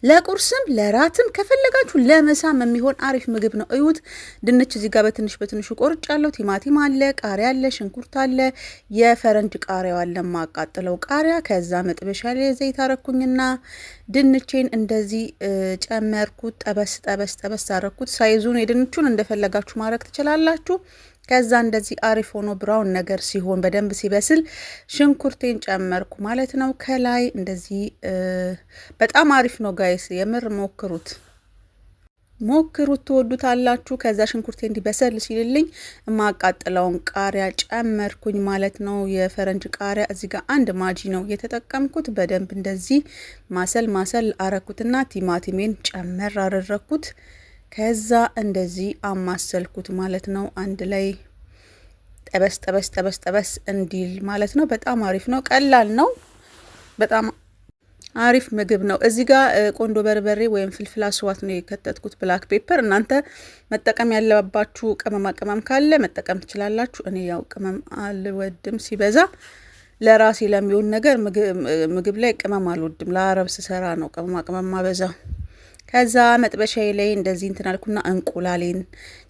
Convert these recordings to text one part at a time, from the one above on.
ለቁርስም ለራትም ከፈለጋችሁ ለምሳም የሚሆን አሪፍ ምግብ ነው። እዩት። ድንች እዚህ ጋር በትንሹ ቆርጫለሁ። ቲማቲም አለ፣ ቃሪያ አለ፣ ሽንኩርት አለ፣ የፈረንጅ ቃሪያው አለ፣ ማቃጥለው ቃሪያ። ከዛ መጥበሻ ላይ ዘይት አረኩኝና ድንቼን እንደዚህ ጨመርኩት። ጠበስ አረኩት። ሳይዙን የድንቹን እንደፈለጋችሁ ማድረግ ትችላላችሁ። ከዛ እንደዚህ አሪፍ ሆኖ ብራውን ነገር ሲሆን በደንብ ሲበስል ሽንኩርቴን ጨመርኩ ማለት ነው። ከላይ እንደዚህ በጣም አሪፍ ነው ጋይስ፣ የምር ሞክሩት ትወዱታላችሁ። ከዛ ሽንኩርቴ እንዲበሰል ሲልልኝ የማቃጥለውን ቃሪያ ጨመርኩኝ ማለት ነው። የፈረንጅ ቃሪያ እዚህ ጋር አንድ ማጂ ነው የተጠቀምኩት። በደንብ እንደዚህ ማሰል አረኩትና ቲማቲሜን ጨመር አደረኩት። ከዛ እንደዚህ አማሰልኩት ማለት ነው። አንድ ላይ ጠበስ እንዲል ማለት ነው። በጣም አሪፍ ነው። ቀላል ነው። በጣም አሪፍ ምግብ ነው። እዚህ ጋር ቆንዶ በርበሬ ወይም ፍልፍል አስዋት ነው የከተትኩት፣ ብላክ ፔፐር። እናንተ መጠቀም ያለባችሁ ቅመም ካለ መጠቀም ትችላላችሁ። እኔ ያው ቅመም አልወድም ሲበዛ፣ ለራሴ ለሚሆን ነገር ምግብ ላይ ቅመም አልወድም። ለአረብ ስሰራ ነው ቅመም ማበዛው። ከዛ መጥበሻዬ ላይ እንደዚህ እንትን አልኩና እንቁላሌን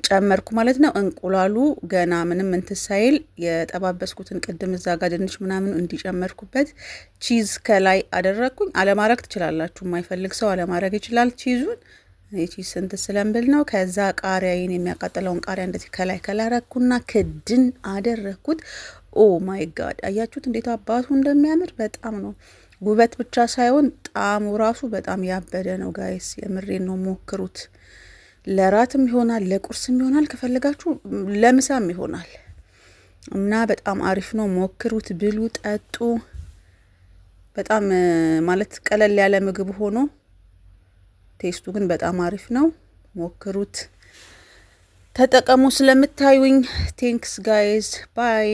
ጨመርኩ ማለት ነው። እንቁላሉ ገና ምንም እንትን ሳይል የጠባበስኩትን ቅድም እዛ ጋር ድንች ምናምን እንዲጨመርኩበት ቺዝ ከላይ አደረግኩኝ። አለማድረግ ትችላላችሁ፣ የማይፈልግ ሰው አለማድረግ ይችላል ቺዙን። ቺዝ ስንት ስለምብል ነው። ከዛ ቃሪያዬን የሚያቃጥለውን ቃሪያ እንደዚህ ከላይ አረግኩና ክድን አደረግኩት። ኦ ማይ ጋድ! አያችሁት እንዴት አባቱ እንደሚያምር? በጣም ነው ውበት ብቻ ሳይሆን ጣዕሙ ራሱ በጣም ያበደ ነው ጋይስ። የምሬን ነው፣ ሞክሩት። ለራትም ይሆናል፣ ለቁርስም ይሆናል፣ ከፈለጋችሁ ለምሳም ይሆናል እና በጣም አሪፍ ነው። ሞክሩት፣ ብሉ፣ ጠጡ። በጣም ማለት ቀለል ያለ ምግብ ሆኖ ቴስቱ ግን በጣም አሪፍ ነው። ሞክሩት፣ ተጠቀሙ። ስለምታዩኝ ቴንክስ ጋይስ፣ ባይ